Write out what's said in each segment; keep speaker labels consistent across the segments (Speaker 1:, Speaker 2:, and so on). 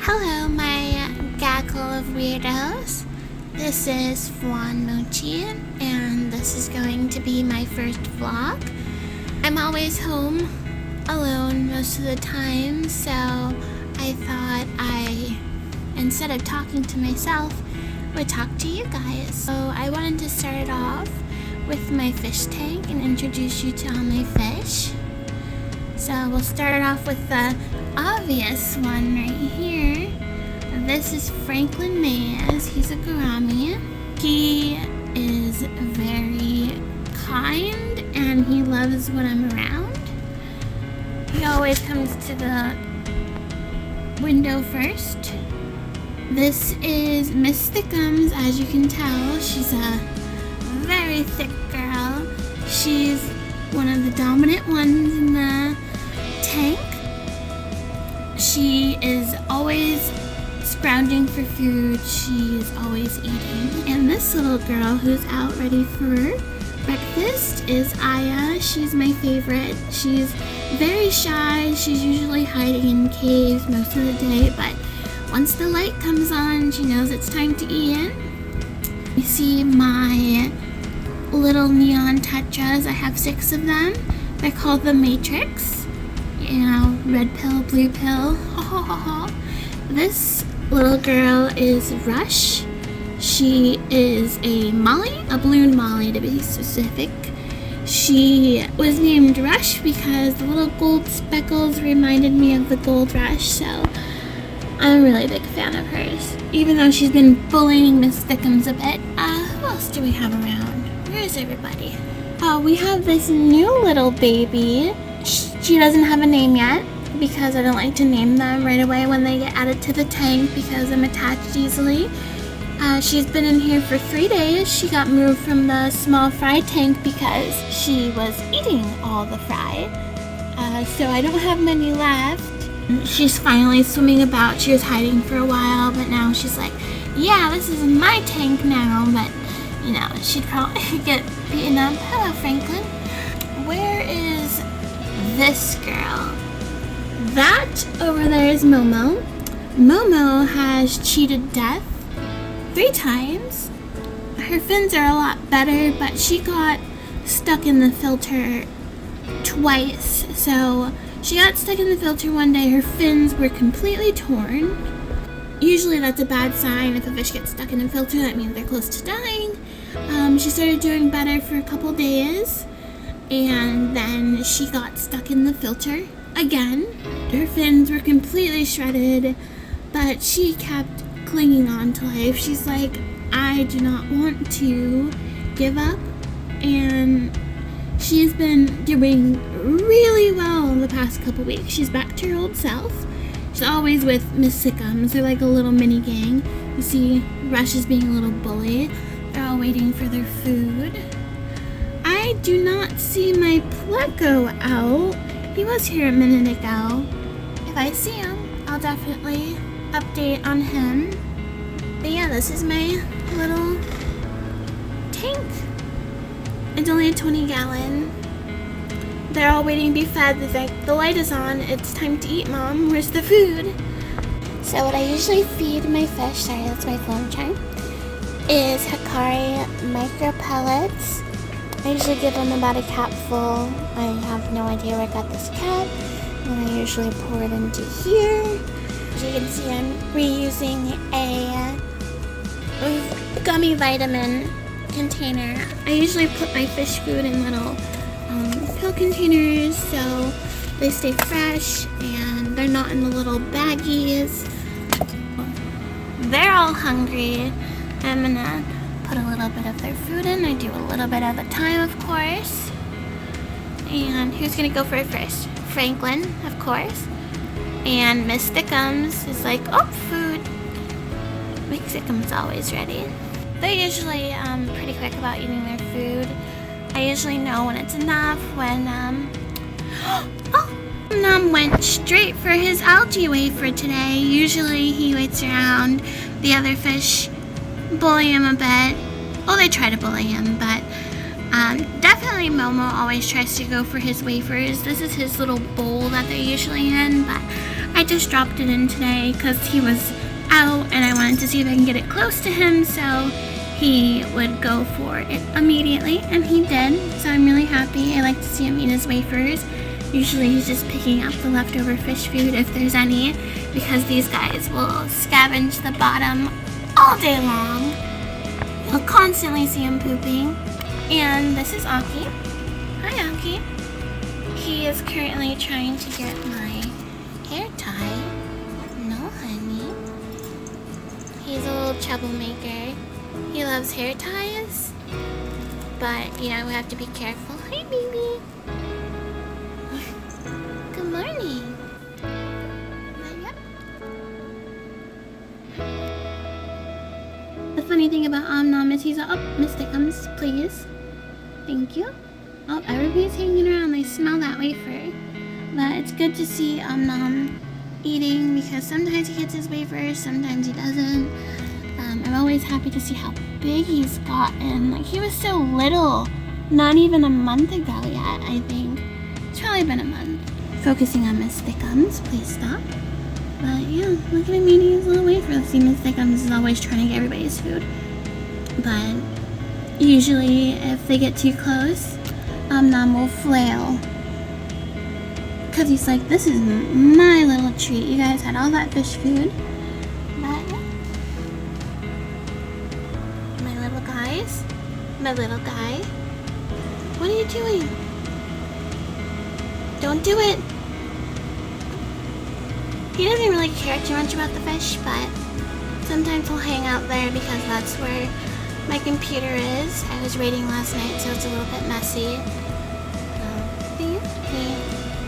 Speaker 1: Hello, my gaggle of weirdos. This is Fuan and this is going to be my first vlog. I'm always home alone most of the time, so I thought instead of talking to myself, would talk to you guys. So I wanted to start it off with my fish tank and introduce you to all my fish. So we'll start off with the obvious one right here. This is Franklin Mays. He's a gourami. He is very kind and he loves when I'm around. He always comes to the window first. This is Miss Thickums. As you can tell, she's a very thick girl. She's one of the dominant ones in the tank. She is always scrounging for food. She is always eating. And this little girl who's out ready for breakfast is Aya. She's my favorite. She's very shy. She's usually hiding in caves most of the day, but once the light comes on, she knows it's time to eat in. You see my little neon tetras. I have 6 of them. They're called the Matrix. You know, red pill, blue pill. This little girl is Rush. She is a Molly, a balloon Molly to be specific. She was named Rush because the little gold speckles reminded me of the gold rush, so I'm a really big fan of hers. Even though she's been bullying Miss Thickums a bit. Who else do we have around? Where is everybody? Oh, we have this new little baby. She doesn't have a name yet because I don't like to name them right away when they get added to the tank because I'm attached easily. She's been in here for 3 days. She got moved from the small fry tank because she was eating all the fry. So I don't have many left. She's finally swimming about. She was hiding for a while, but now she's like, yeah, this is my tank now. But, you know, she'd probably get beaten up. Hello, Franklin. Where is this girl? That over there is Momo. Momo has cheated death 3 times. Her fins are a lot better, but she got stuck in the filter twice. So she got stuck in the filter one day. Her fins were completely torn. Usually that's a bad sign. If a fish gets stuck in a filter, that means they're close to dying. She started doing better for a couple days, and then she got stuck in the filter again. Her fins were completely shredded, but she kept clinging on to life. She's like, I do not want to give up, and she's been doing really well in the past couple weeks. She's back to her old self. She's always with Miss Thickums. They're like a little mini gang. You see Rush is being a little bully. They're all waiting for their food. I do not see my Pleco out. He was here a minute ago. If I see him, I'll definitely update on him. But yeah, this is my little tank. It's only a 20-gallon. They're all waiting to be fed. They're like, the light is on. It's time to eat, Mom. Where's the food? So what I usually feed my fish, sorry, that's my phone chime, is Hikari micro pellets. I usually give them about a cap full. I have no idea where I got this cap. And I usually pour it into here. As you can see, I'm reusing a gummy vitamin container. I usually put my fish food in little pill containers so they stay fresh and they're not in the little baggies. They're all hungry. I'm gonna put a little bit of their food in. I do a little bit at a time, of course. And who's gonna go for it first? Franklin, of course. And Miss Thickums is like, oh, food. Miss Thickums always ready. They're usually pretty quick about eating their food. I usually know when it's enough, when, Nom went straight for his algae wafer today. Usually he waits around. The other fish bully him a bit. Well, they try to bully him, but definitely Momo always tries to go for his wafers. This is his little bowl that they're usually in, but I just dropped it in today because he was out and I wanted to see if I can get it close to him so he would go for it immediately, and he did, so I'm really happy. I like to see him eat his wafers. Usually he's just picking up the leftover fish food if there's any, because these guys will scavenge the bottom all day long. You'll constantly see him pooping. And this is Aki. Hi, Aki. He is currently trying to get my hair tied. No, honey. He's a little troublemaker. He loves hair ties, but you know, we have to be careful. Hi, baby. Good morning. The funny thing about Nom is he's up. Miss Dickums, please. Thank you. Oh, everybody's hanging around. They smell that wafer. But it's good to see Nom eating, because sometimes he gets his wafers, sometimes he doesn't. I'm always happy to see how big he's gotten. Like, he was so little not even a month ago yet, I think. It's probably been a month. Focusing on Miss Thickums, please stop. But yeah, look at him eating his little wafer. See, Miss Thickums is always trying to get everybody's food. But usually if they get too close, Nom will flail. Because he's like, this is my little treat. You guys had all that fish food. My little guy. What are you doing? Don't do it. He doesn't really care too much about the fish, but sometimes he'll hang out there because that's where my computer is. I was raiding last night, so it's a little bit messy.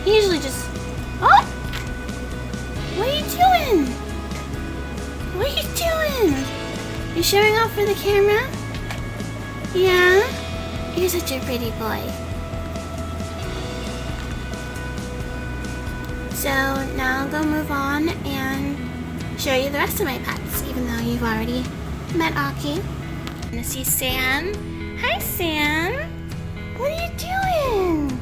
Speaker 1: He usually just... Oh! What are you doing? What are you doing? You showing off for the camera? Yeah? You're such a pretty boy. So now I'll go move on and show you the rest of my pets, even though you've already met Aki. I'm gonna see Sam. Hi, Sam. What are you doing?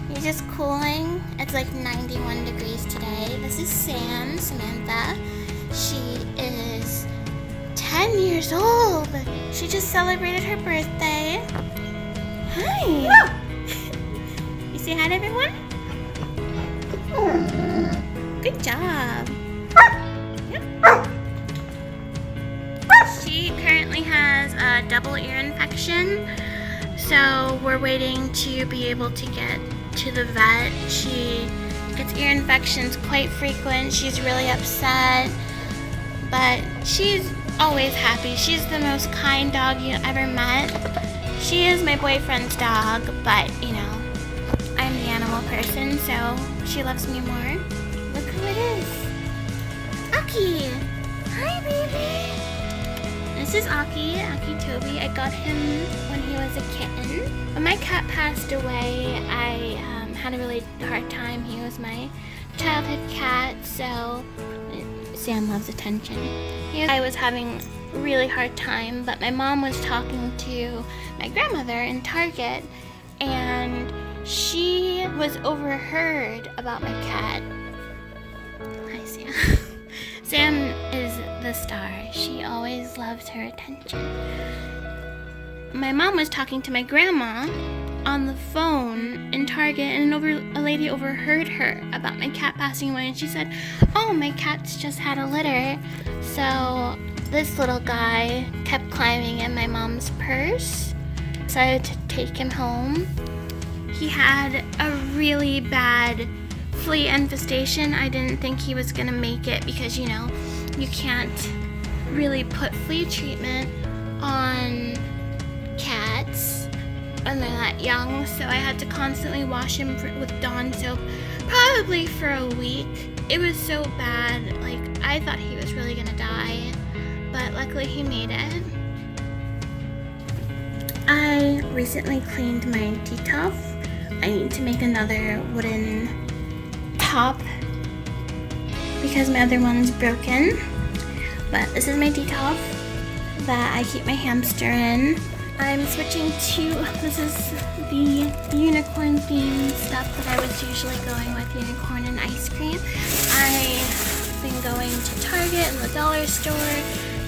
Speaker 1: You're just cooling. It's like 91 degrees today. This is Sam, Samantha. She is 10 years old. She just celebrated her birthday. Hi. You say hi to everyone? Good job. Yep. She currently has a double ear infection, so we're waiting to be able to get to the vet. She gets ear infections quite frequent. She's really upset, but she's always happy. She's the most kind dog you ever met. She is my boyfriend's dog, but you know, I'm the animal person, so she loves me more. Look who it is. Aki! Hi, baby! This is Aki Toby. I got him when he was a kitten. When my cat passed away, I had a really hard time. He was my childhood cat, so Sam loves attention. I was having a really hard time, but my mom was talking to my grandmother in Target, and she was overheard about my cat. Hi, Sam. Sam is the star. She always loves her attention. My mom was talking to my grandma on the phone in Target, and a lady overheard her about my cat passing away, and she said, oh, my cat's just had a litter. So this little guy kept climbing in my mom's purse. Decided to take him home. He had a really bad flea infestation. I didn't think he was gonna make it because, you know, you can't really put flea treatment on cats when they're that young, so I had to constantly wash him with Dawn soap, probably for a week. It was so bad, like, I thought he was really gonna die, but luckily he made it. I recently cleaned my tea top. I need to make another wooden top because my other one's broken. But this is my tea top that I keep my hamster in. I'm switching to, this is the unicorn themed stuff that I was usually going with, unicorn and ice cream. I've been going to Target and the dollar store,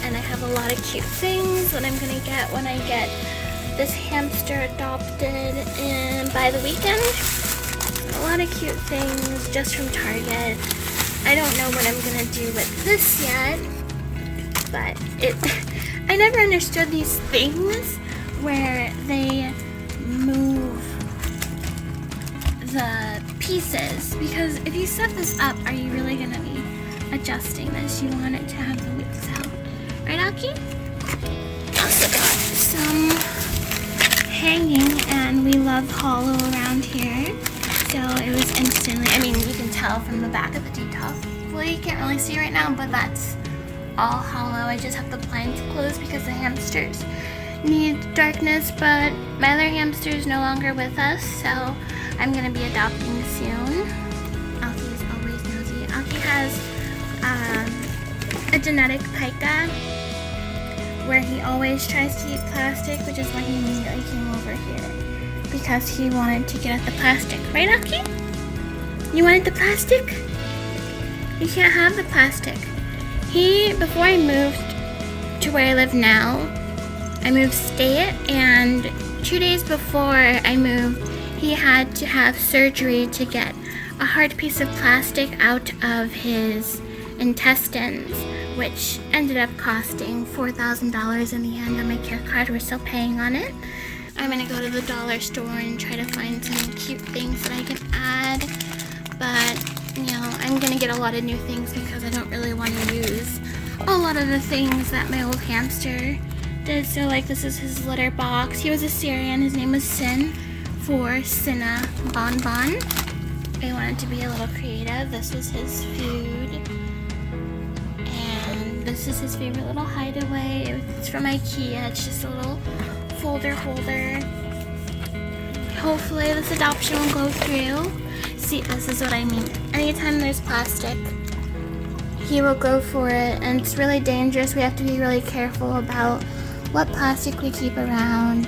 Speaker 1: and I have a lot of cute things that I'm gonna get when I get this hamster adopted by the weekend. A lot of cute things just from Target. I don't know what I'm gonna do with this yet, but I never understood these things where they move the pieces, because if you set this up, are you really gonna be adjusting this? You want it to have the wheels out, right, Aki? Also got some hanging, and we love hollow around here, so it was instantly, I mean, you can tell from the back of the detail. Well, you can't really see right now, but that's all hollow. I just have the blinds closed because the hamsters need darkness, but my other hamster is no longer with us, so I'm gonna be adopting soon. Aki is always nosy. Aki has a genetic pica where he always tries to eat plastic, which is why he immediately came over here, because he wanted to get at the plastic. Right, Aki? You wanted the plastic? You can't have the plastic. Before I moved to where I live now, I moved state, and 2 days before I moved, he had to have surgery to get a hard piece of plastic out of his intestines, which ended up costing $4,000 in the end on my care card. We're still paying on it. I'm gonna go to the dollar store and try to find some cute things that I can add, but you know, I'm gonna get a lot of new things because I don't really want to use a lot of the things that my old hamster did. So like, this is his litter box. He was a Syrian. His name was Sin, for Sinna Bonbon. I wanted to be a little creative. This was his food, and this is his favorite little hideaway. It's from IKEA. It's just a little folder holder. Hopefully this adoption will go through. See, this is what I mean. Anytime there's plastic, he will go for it, and it's really dangerous. We have to be really careful about what plastic we keep around.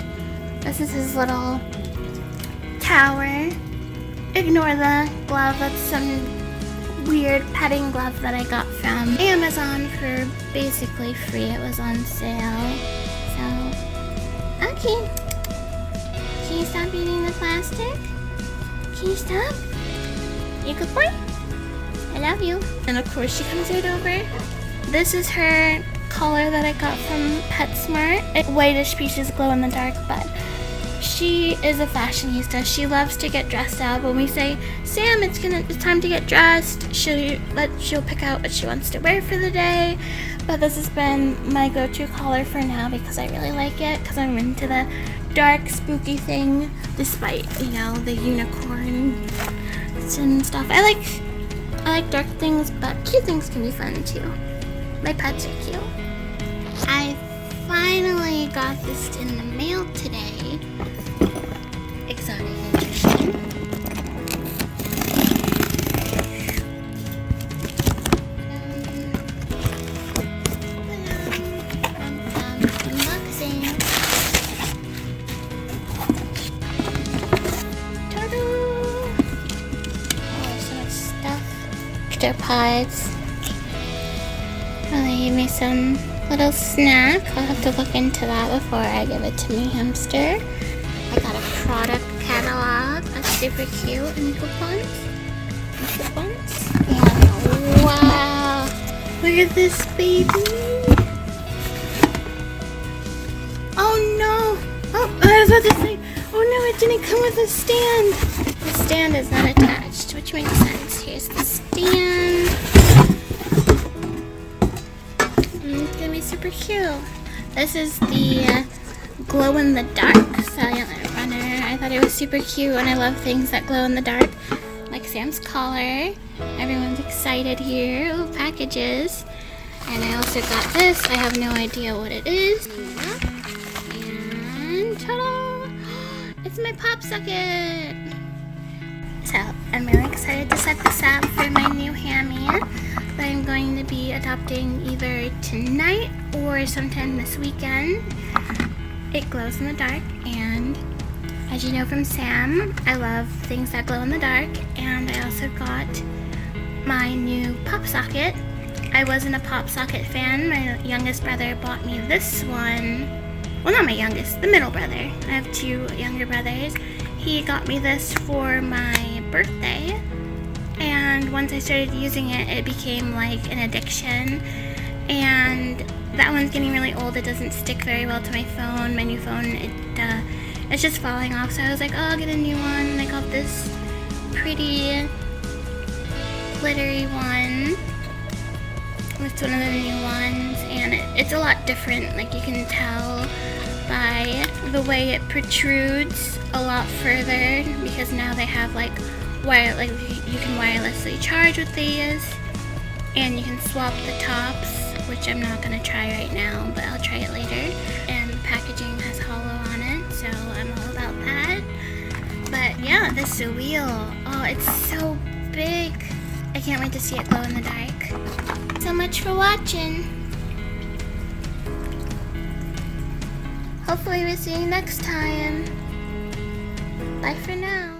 Speaker 1: This is his little tower. Ignore the glove. That's some weird petting glove that I got from Amazon for basically free. It was on sale. So, okay. Can you stop eating the plastic? Can you stop? You good boy? I love you. And of course she comes right over. This is her collar that I got from PetSmart. Whitish pieces glow in the dark, but she is a fashionista. She loves to get dressed up. When we say, Sam, it's time to get dressed, she'll pick out what she wants to wear for the day. But this has been my go-to collar for now because I really like it, because I'm into the dark, spooky thing, despite, you know, the unicorn and stuff. I like dark things, but cute things can be fun too. My pets are cute. I finally got this in the mail today. Exotic interesting. Unboxing. Ta-da! Oh, so much stuff. Octopods. Well, they gave me some little snack. I'll have to look into that before I give it to my hamster. I got a product catalog. That's super cute. And coupons. And wow! Look at this baby! Oh no! Oh, I was about to say, oh no, it didn't come with a stand! The stand is not attached, which makes sense. Here's the stand. It's gonna be super cute. This is the glow-in-the-dark silent runner. I thought it was super cute, and I love things that glow in the dark, like Sam's collar. Everyone's excited here. Ooh, packages. And I also got this. I have no idea what it is. And ta-da! It's my pop socket. So I'm really excited to set this up for my new hammy that I'm going to be adopting either tonight or sometime this weekend. It glows in the dark, and As you know from Sam, I love things that glow in the dark, and I also got my new pop socket. I wasn't a pop socket fan. My youngest brother bought me this one. Well, not my youngest, the middle brother. I have two younger brothers. He got me this for my birthday, and once I started using it, it became like an addiction. And that one's getting really old. It doesn't stick very well to my phone. My new phone, it's just falling off. So I was like, oh, I'll get a new one. And I got this pretty glittery one. It's one of the new ones, and it's a lot different. Like, you can tell by the way it protrudes a lot further, because now they have like you can wirelessly charge with these, and you can swap the tops, which I'm not gonna try right now, but I'll try it later. And the packaging has hollow on it, so I'm all about that. But yeah, this wheel, oh, it's so big. I can't wait to see it glow in the dark. So much for watching. Hopefully we'll see you next time. Bye for now.